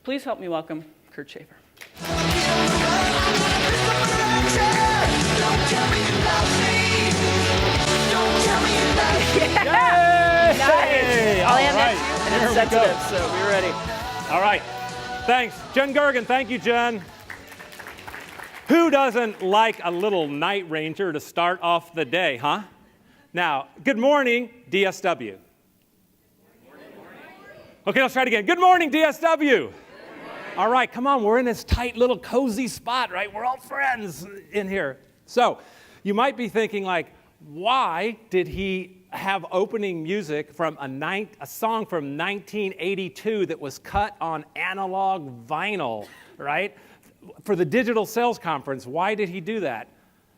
Please help me welcome Kurt Schaefer. Yay! Nice. I'll hand that to you, and it's Here we go. sensitive, so be ready. All right. Thanks. Jen Gergen, thank you, Jen. Who doesn't like a little Night Ranger to start off the day, huh? Now, good morning, DSW. Okay, let's try it again. Good morning, DSW. All right, come on. We're in this tight little cozy spot, right? We're all friends in here. So you might be thinking, like, why did he have opening music from a song from 1982 that was cut on analog vinyl, right? For the digital sales conference, why did he do that?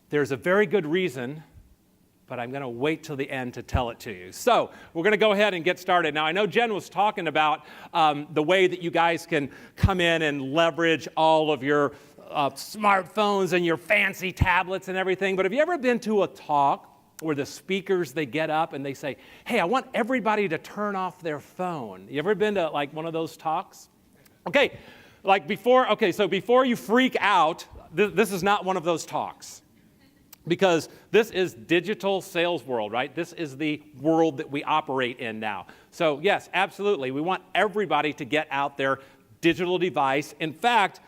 There's a very good reason, but I'm going to wait till the end to tell it to you. So we're going to go ahead and get started. Now, I know Jen was talking about the way that you guys can come in and leverage all of your smartphones and your fancy tablets and everything, but have you ever been to a talk where the speakers, they get up and they say, hey, I want everybody to turn off their phone? You ever been to like one of those talks? Okay, so before you freak out, this is not one of those talks. Because this is digital sales world, right? This is the world that we operate in now. So yes, absolutely, we want everybody to get out their digital device. In fact,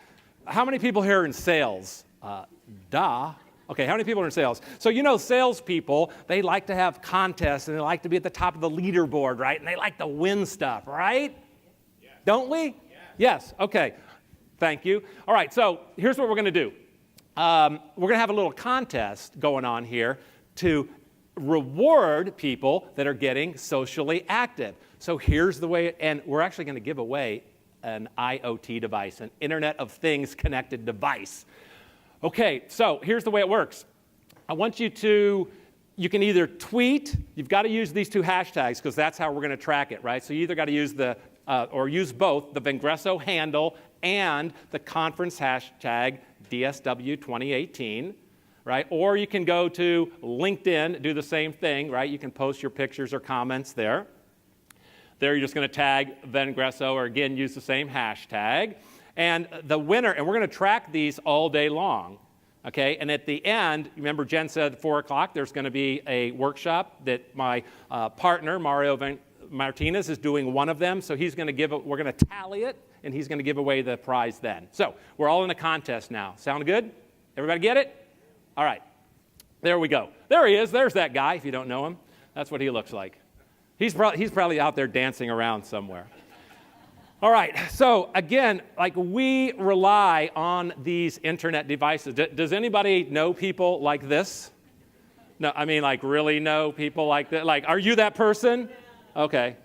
how many people here are in sales? Okay, how many people are in sales? So you know salespeople, they like to have contests and they like to be at the top of the leaderboard, right? And they like to win stuff, right? Yes. Don't we? Yes, okay. Thank you. All right, so here's what we're going to do. We're going to have a little contest going on here to reward people that are getting socially active. So here's the way, and we're actually going to give away an IoT device, an Internet of Things connected device. Okay, so here's the way it works. I want you can either tweet, you've got to use these two hashtags because that's how we're going to track it, right? So you either got to use or use both the Vengresso handle and the conference hashtag DSW 2018, right? Or you can go to LinkedIn, do the same thing, right? You can post your pictures or comments there. There you're just going to tag Vengresso or again use the same hashtag. And the winner, and we're going to track these all day long, okay? And at the end, remember Jen said at 4 o'clock there's going to be a workshop that my partner, Mario Martinez, is doing one of them. So we're going to tally it, and he's going to give away the prize then. So we're all in a contest now. Sound good? Everybody get it? All right. There we go. There he is. There's that guy, if you don't know him. That's what he looks like. He's probably out there dancing around somewhere. All right, so again, like we rely on these internet devices. Does anybody know people like this? No, I mean like really know people like that? Like, are you that person? Okay.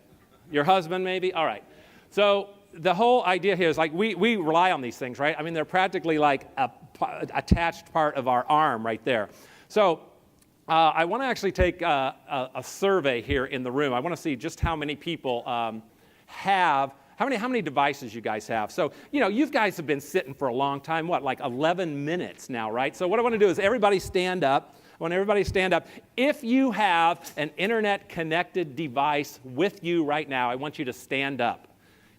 Your husband maybe? All right. So the whole idea here is like we rely on these things, right? I mean, they're practically like a attached part of our arm right there. So I want to actually take a survey here in the room. I want to see just how many people how many devices you guys have. So, you know, you guys have been sitting for a long time, what, like 11 minutes now, right? So what I want to do is everybody stand up. I want everybody to stand up. If you have an internet-connected device with you right now, I want you to stand up.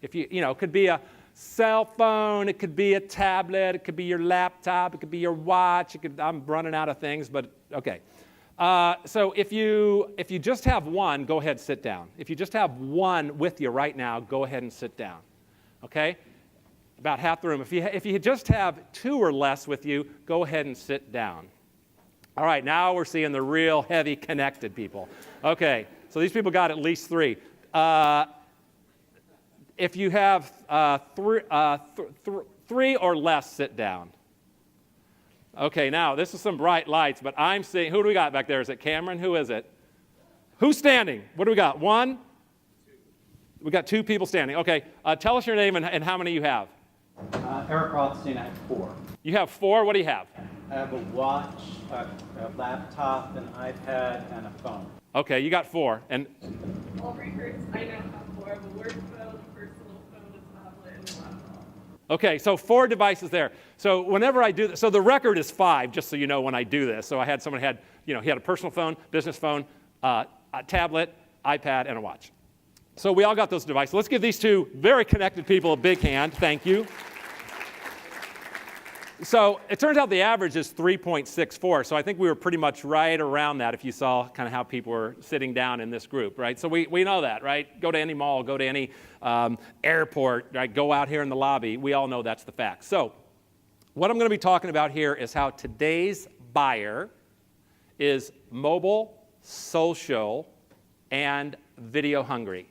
If you know, it could be a cell phone, it could be a tablet, it could be your laptop, it could be your watch. I'm running out of things, but okay. So if you just have one, go ahead and sit down. If you just have one with you right now, go ahead and sit down. Okay? About half the room. If you just have two or less with you, go ahead and sit down. All right, now we're seeing the real heavy connected people. Okay, so these people got at least three. If you have three or less, sit down. Okay, now this is some bright lights, but I'm seeing, who do we got back there? Is it Cameron? Who is it? Who's standing? What do we got? One? We got two people standing. Okay, tell us your name and how many you have. Eric Rothstein, I have 4. You have 4? What do you have? I have a watch, a laptop, an iPad, and a phone. Okay, you got 4. And All records, I now have 4. I have a work phone, a personal phone, a tablet, and a laptop. okay, so 4 devices there. So whenever I do this, so the record is 5, just so you know when I do this. So I had someone he had a personal phone, business phone, a tablet, iPad, and a watch. So we all got those devices. Let's give these two very connected people a big hand. Thank you. So it turns out the average is 3.64. So I think we were pretty much right around that if you saw kind of how people were sitting down in this group, right? So we know that, right? Go to any mall, go to any airport, right? Go out here in the lobby. We all know that's the fact. So what I'm going to be talking about here is how today's buyer is mobile, social, and video hungry.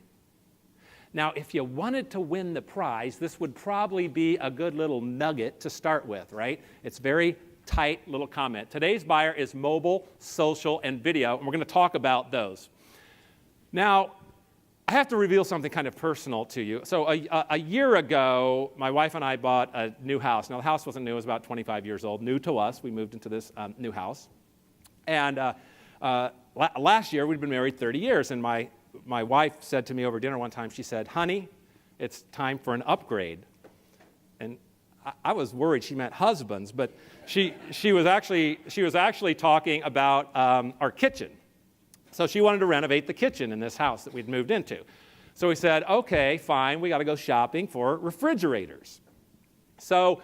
Now, if you wanted to win the prize, this would probably be a good little nugget to start with, right? It's very tight little comment. Today's buyer is mobile, social, and video, and we're going to talk about those. Now, I have to reveal something kind of personal to you. So a year ago, my wife and I bought a new house. Now, the house wasn't new. It was about 25 years old. New to us. We moved into this new house. And last year, we'd been married 30 years, and my wife said to me over dinner one time, she said, "Honey, it's time for an upgrade." And I was worried she meant husbands, but she was actually talking about our kitchen. So she wanted to renovate the kitchen in this house that we'd moved into. So we said, okay, fine, we got to go shopping for refrigerators. So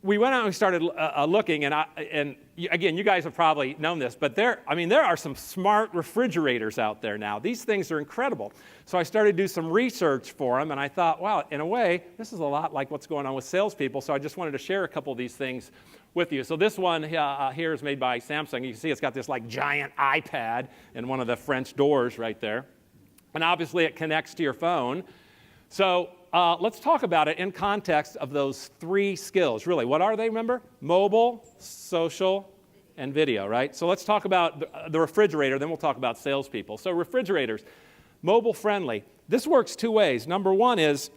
we went out and we started looking, and again, you guys have probably known this, but there are some smart refrigerators out there now. These things are incredible. So I started to do some research for them, and I thought, wow, in a way, this is a lot like what's going on with salespeople, so I just wanted to share a couple of these things with you. So this one here is made by Samsung. You can see it's got this like giant iPad in one of the French doors right there. And obviously it connects to your phone. So let's talk about it in context of those three skills. Really, what are they, remember? Mobile, social, and video, right? So let's talk about the refrigerator, then we'll talk about salespeople. So refrigerators, mobile friendly. This works two ways. Number one is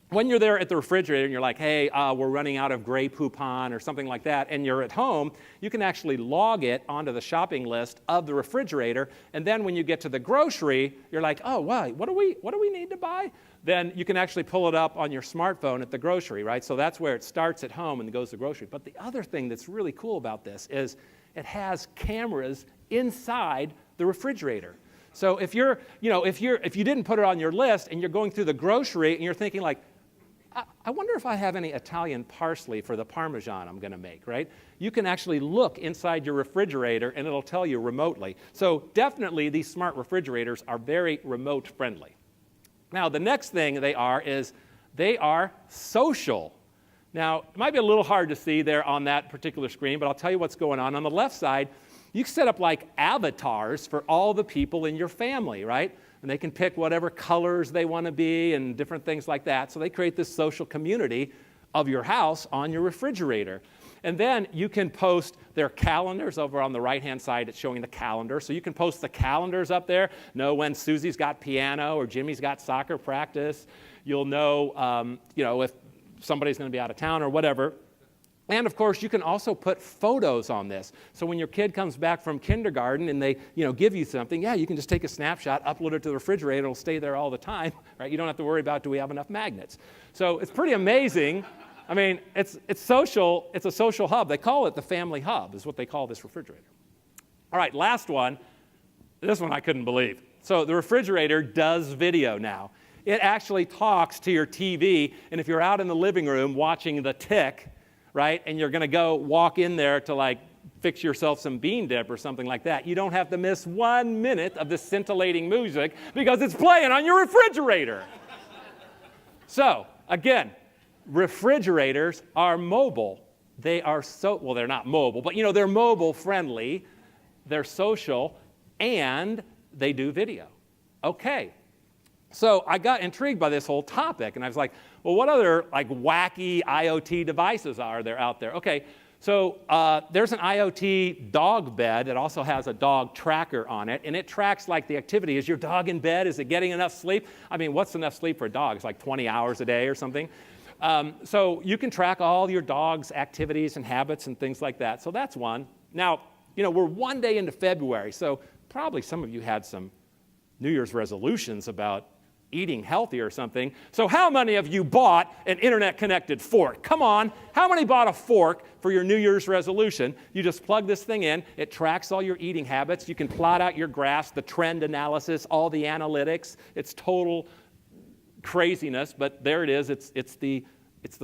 when you're there at the refrigerator and you're like, hey, we're running out of Grey Poupon or something like that, and you're at home, you can actually log it onto the shopping list of the refrigerator, and then when you get to the grocery, you're like, oh, wow, what do we need to buy? Then you can actually pull it up on your smartphone at the grocery, right? So that's where it starts at home and goes to grocery. But the other thing that's really cool about this is it has cameras inside the refrigerator. So if you didn't put it on your list and you're going through the grocery and you're thinking like, I wonder if I have any Italian parsley for the Parmesan I'm going to make, right? You can actually look inside your refrigerator and it'll tell you remotely. So definitely these smart refrigerators are very remote friendly. Now the next thing they are social. Now it might be a little hard to see there on that particular screen, but I'll tell you what's going on. On the left side, you can set up like avatars for all the people in your family, right? And they can pick whatever colors they want to be and different things like that. So they create this social community of your house on your refrigerator. And then you can post their calendars over on the right-hand side. It's showing the calendar. So you can post the calendars up there, know when Susie's got piano or Jimmy's got soccer practice. You'll know, if somebody's going to be out of town or whatever. And of course, you can also put photos on this. So when your kid comes back from kindergarten and they, give you something, yeah, you can just take a snapshot, upload it to the refrigerator, it'll stay there all the time, right? You don't have to worry about, do we have enough magnets? So it's pretty amazing. I mean, it's social. It's a social hub. They call it the family hub, is what they call this refrigerator. All right, last one. This one I couldn't believe. So the refrigerator does video now. It actually talks to your TV, and if you're out in the living room watching The Tick, right, and you're going to go walk in there to like fix yourself some bean dip or something like that, you don't have to miss 1 minute of the scintillating music because it's playing on your refrigerator. So, again, refrigerators are mobile. They are they're not mobile, but they're mobile friendly, they're social, and they do video. Okay. So I got intrigued by this whole topic, and I was like, well, what other like wacky IoT devices are there out there? Okay, so there's an IoT dog bed that also has a dog tracker on it, and it tracks like the activity. Is your dog in bed? Is it getting enough sleep? I mean, what's enough sleep for a dog? It's like 20 hours a day or something. So you can track all your dog's activities and habits and things like that. So that's one. Now, we're 1 day into February, so probably some of you had some New Year's resolutions about eating healthy or something. So how many of you bought an internet-connected fork? Come on. How many bought a fork for your New Year's resolution? You just plug this thing in. It tracks all your eating habits. You can plot out your graphs, the trend analysis, all the analytics. It's total craziness, but there it is. It's the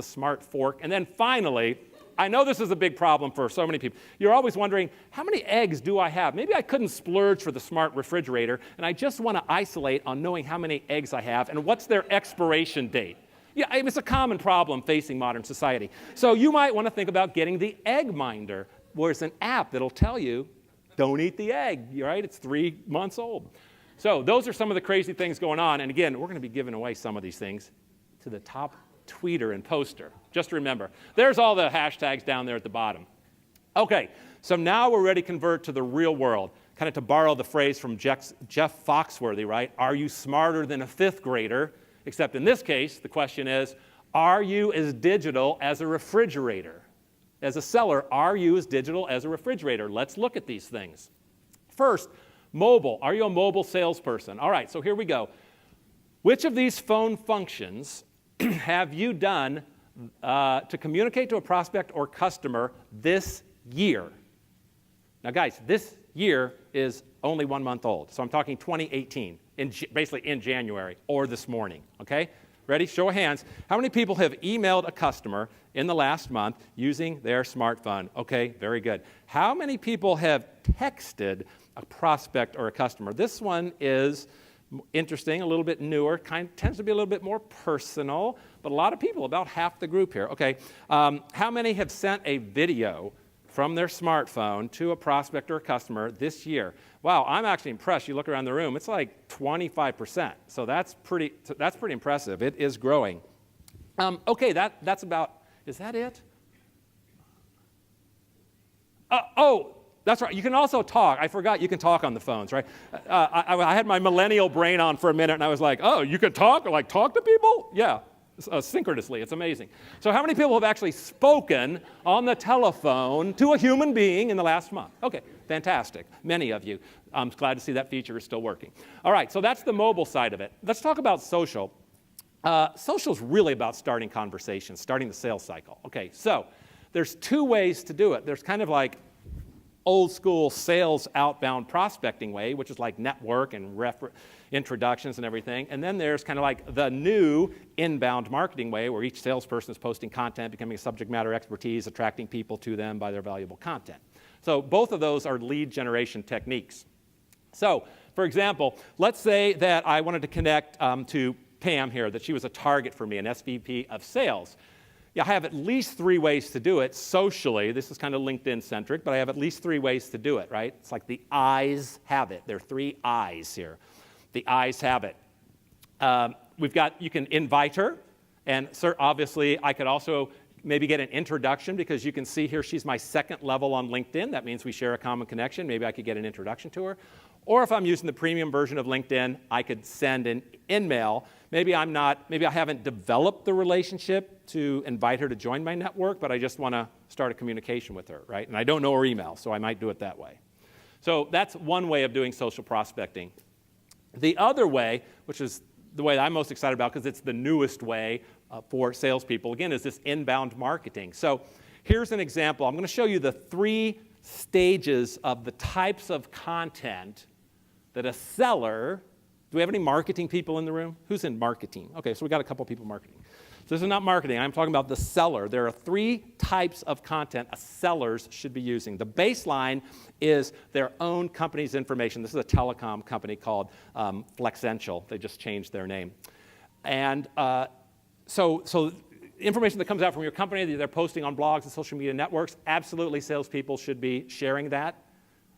smart fork. And then finally, I know this is a big problem for so many people. You're always wondering, how many eggs do I have? Maybe I couldn't splurge for the smart refrigerator, and I just want to isolate on knowing how many eggs I have and what's their expiration date. Yeah, it's a common problem facing modern society. So you might want to think about getting the egg minder, where it's an app that'll tell you, don't eat the egg, right? It's 3 months old. So those are some of the crazy things going on. And again, we're going to be giving away some of these things to the top tweeter and poster. Just remember, there's all the hashtags down there at the bottom. Okay, so now we're ready to convert to the real world. Kind of to borrow the phrase from Jeff Foxworthy, right? Are you smarter than a fifth grader? Except in this case, the question is, are you as digital as a refrigerator? As a seller, are you as digital as a refrigerator? Let's look at these things. First, mobile. Are you a mobile salesperson? All right, so here we go. Which of these phone functions have you done to communicate to a prospect or customer this year? Now, guys, this year is only 1 month old, so I'm talking 2018, basically in January or this morning, okay? Ready? Show of hands. How many people have emailed a customer in the last month using their smartphone? Okay, very good. How many people have texted a prospect or a customer? This one is interesting, a little bit newer, tends to be a little bit more personal, but a lot of people, about half the group here. Okay, how many have sent a video from their smartphone to a prospect or a customer this year? Wow, I'm actually impressed. You look around the room, it's like 25%. So that's pretty impressive. It is growing. Okay, that's about, is that it? That's right. You can also talk. I forgot you can talk on the phones, right? I had my millennial brain on for a minute, and I was like, oh, you can talk? Like, talk to people? Yeah, synchronously. It's amazing. So how many people have actually spoken on the telephone to a human being in the last month? Okay, fantastic. Many of you. I'm glad to see that feature is still working. All right, so that's the mobile side of it. Let's talk about social. Social is really about starting conversations, starting the sales cycle. Okay, so there's 2 ways to do it. There's kind of like old school sales outbound prospecting way, which is like network and introductions and everything. And then there's kind of like the new inbound marketing way, where each salesperson is posting content, becoming a subject matter expertise, attracting people to them by their valuable content. So both of those are lead generation techniques. So, for example, let's say that I wanted to connect to Pam here, that she was a target for me, an SVP of sales. Yeah, I have at least 3 ways to do it socially. This is kind of LinkedIn-centric, but I have at least 3 ways to do it, right? It's like the I's have it. There are 3 I's here. The I's have it. You can invite her, and obviously I could also maybe get an introduction, because you can see here she's my 2nd level on LinkedIn. That means we share a common connection. Maybe I could get an introduction to her. Or if I'm using the premium version of LinkedIn, I could send an in-mail. Maybe I haven't developed the relationship to invite her to join my network, but I just want to start a communication with her, right? And I don't know her email, so I might do it that way. So that's one way of doing social prospecting. The other way, which is the way I'm most excited about because it's the newest way for salespeople, again, is this inbound marketing. So here's an example. I'm going to show you the 3 stages of the types of content that a seller. Do we have any marketing people in the room? Who's in marketing? Okay, so we got a couple people marketing. So this is not marketing. I'm talking about the seller. There are 3 types of content a sellers should be using. The baseline is their own company's information. This is a telecom company called Flexential. They just changed their name. And so information that comes out from your company that they're posting on blogs and social media networks, absolutely salespeople should be sharing that.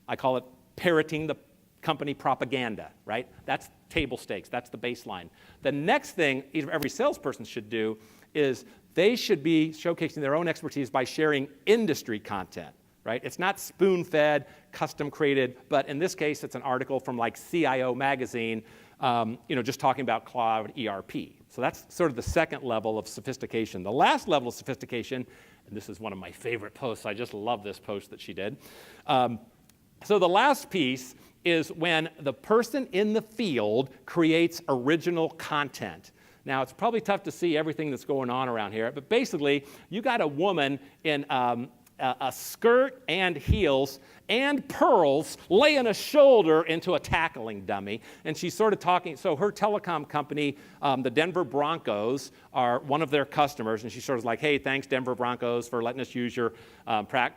I call it parroting the company propaganda, right? That's table stakes. That's the baseline. The next thing every salesperson should do is they should be showcasing their own expertise by sharing industry content, right? It's not spoon-fed, custom-created, but in this case, it's an article from like CIO magazine, just talking about cloud ERP. So that's sort of the 2nd level of sophistication. The last level of sophistication, and this is one of my favorite posts. I just love this post that she did. So the last piece is when the person in the field creates original content. Now, it's probably tough to see everything that's going on around here, but basically, you got a woman in a skirt and heels and pearls laying a shoulder into a tackling dummy. And she's sort of talking, so her telecom company, the Denver Broncos, are one of their customers. And she's sort of like, hey, thanks Denver Broncos for letting us use your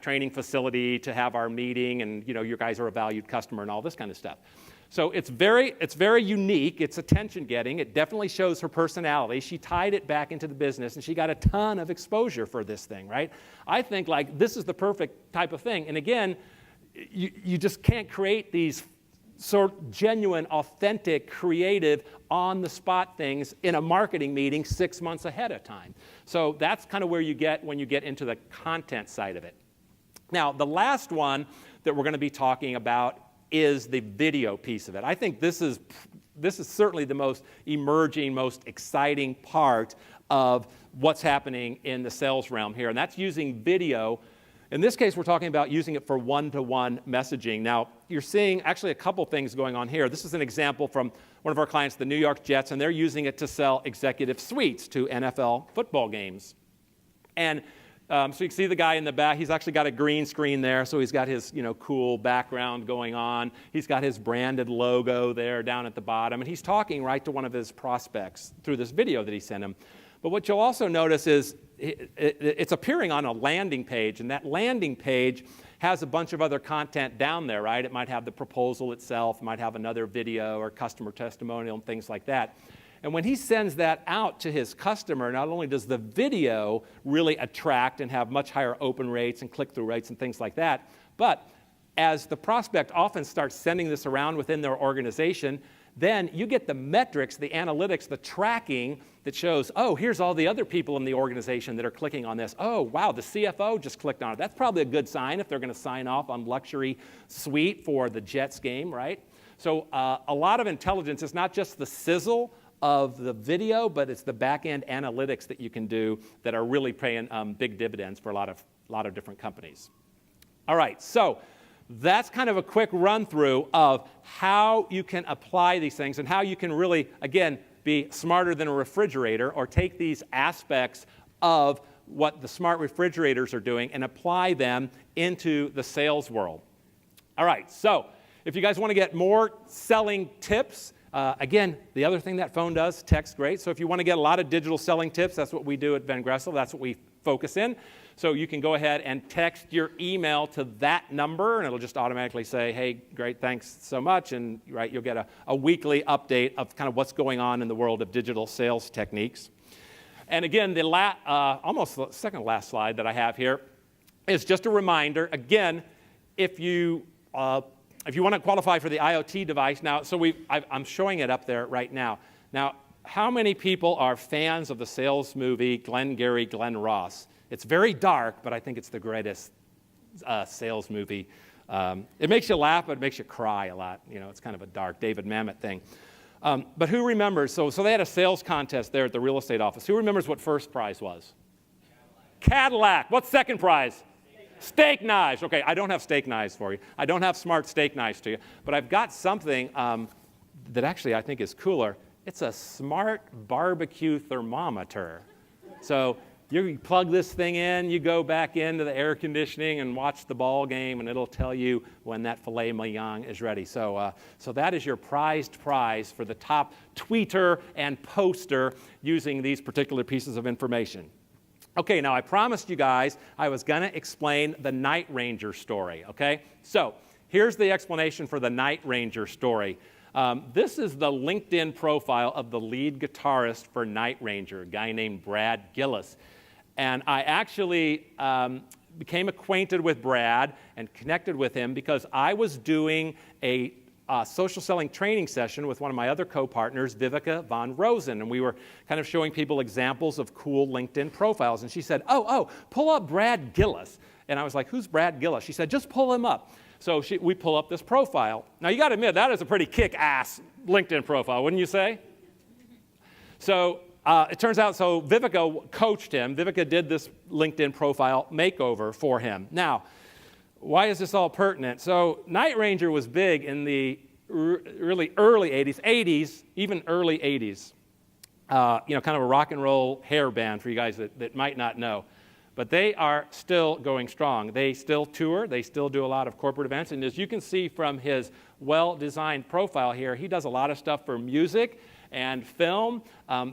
training facility to have our meeting. And you guys are a valued customer and all this kind of stuff. So it's very unique. It's attention-getting. It definitely shows her personality. She tied it back into the business, and she got a ton of exposure for this thing, right? I think this is the perfect type of thing. And again, you just can't create these sort of genuine, authentic, creative, on-the-spot things in a marketing meeting 6 months ahead of time. So that's kind of where you get when you get into the content side of it. Now, the last one that we're going to be talking about is the video piece of it. I think this is certainly the most emerging, most exciting part of what's happening in the sales realm here, and that's using video. In this case, we're talking about using it for one-to-one messaging. Now, you're seeing actually a couple things going on here. This is an example from one of our clients, the New York Jets, and they're using it to sell executive suites to NFL football games. And so you can see the guy in the back. He's actually got a green screen there, so he's got his cool background going on. He's got his branded logo there down at the bottom, and he's talking right to one of his prospects through this video that he sent him. But what you'll also notice is it's appearing on a landing page, and that landing page has a bunch of other content down there, right? It might have the proposal itself, it might have another video or customer testimonial and things like that. And when he sends that out to his customer, not only does the video really attract and have much higher open rates and click-through rates and things like that, but as the prospect often starts sending this around within their organization, then you get the metrics, the analytics, the tracking that shows, oh, here's all the other people in the organization that are clicking on this. Oh, wow, the CFO just clicked on it. That's probably a good sign if they're going to sign off on luxury suite for the Jets game, right? So a lot of intelligence is not just the sizzle of the video, but it's the back-end analytics that you can do that are really paying big dividends for a lot of different companies. All right, so that's kind of a quick run-through of how you can apply these things and how you can really, again, be smarter than a refrigerator or take these aspects of what the smart refrigerators are doing and apply them into the sales world. All right, so if you guys want to get more selling tips, again, the other thing that phone does, text great. So if you want to get a lot of digital selling tips, that's what we do at Van Gressel. That's what we focus in. So you can go ahead and text your email to that number, and it'll just automatically say, hey, great, thanks so much. And right, you'll get a weekly update of kind of what's going on in the world of digital sales techniques. And again, the almost the second last slide that I have here is just a reminder. Again, if you want to qualify for the IoT device, now, so I'm showing it up there right now. Now, how many people are fans of the sales movie Glengarry Glen Ross? It's very dark, but I think it's the greatest sales movie. It makes you laugh, but it makes you cry a lot. It's kind of a dark David Mamet thing. But who remembers? So they had a sales contest there at the real estate office. Who remembers what first prize was? Cadillac. What's second prize? Steak knives. Okay, I don't have steak knives for you. I don't have smart steak knives to you. But I've got something that actually I think is cooler. It's a smart barbecue thermometer. So you plug this thing in, you go back into the air conditioning and watch the ball game, and it'll tell you when that filet mignon is ready. So that is your prized prize for the top tweeter and poster using these particular pieces of information. Okay, now I promised you guys I was going to explain the Night Ranger story, okay? So here's the explanation for the Night Ranger story. This is the LinkedIn profile of the lead guitarist for Night Ranger, a guy named Brad Gillis. And I actually became acquainted with Brad and connected with him because I was doing a social selling training session with one of my other co-partners, Vivica von Rosen, and we were kind of showing people examples of cool LinkedIn profiles. And she said, oh, pull up Brad Gillis. And I was like, who's Brad Gillis? She said, just pull him up. So we pull up this profile. Now, you got to admit, that is a pretty kick-ass LinkedIn profile, wouldn't you say? So it turns out, so Vivica coached him. Vivica did this LinkedIn profile makeover for him. Now, why is this all pertinent? So Night Ranger was big in the really early 80s, even early 80s. Kind of a rock and roll hair band for you guys that might not know. But they are still going strong. They still tour. They still do a lot of corporate events. And as you can see from his well-designed profile here, he does a lot of stuff for music and film.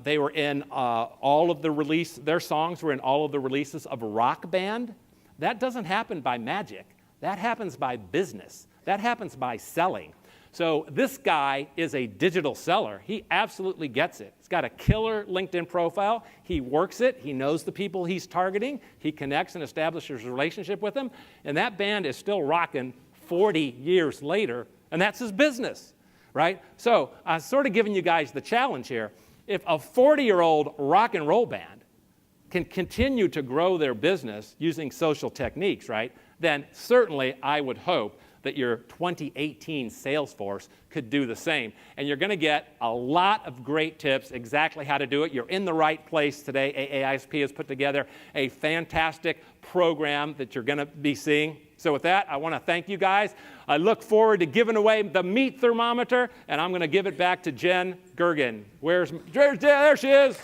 They were in all of the their songs were in all of the releases of Rock Band. That doesn't happen by magic. That happens by business. That happens by selling. So this guy is a digital seller. He absolutely gets it. He's got a killer LinkedIn profile. He works it. He knows the people he's targeting. He connects and establishes a relationship with them. And that band is still rocking 40 years later, and that's his business, right? So I'm sort of giving you guys the challenge here. If a 40-year-old rock and roll band can continue to grow their business using social techniques, right, then certainly I would hope that your 2018 sales force could do the same. And you're going to get a lot of great tips exactly how to do it. You're in the right place today. ISP has put together a fantastic program that you're going to be seeing. So with that, I want to thank you guys. I look forward to giving away the meat thermometer, and I'm going to give it back to Jen Gergen. There she is.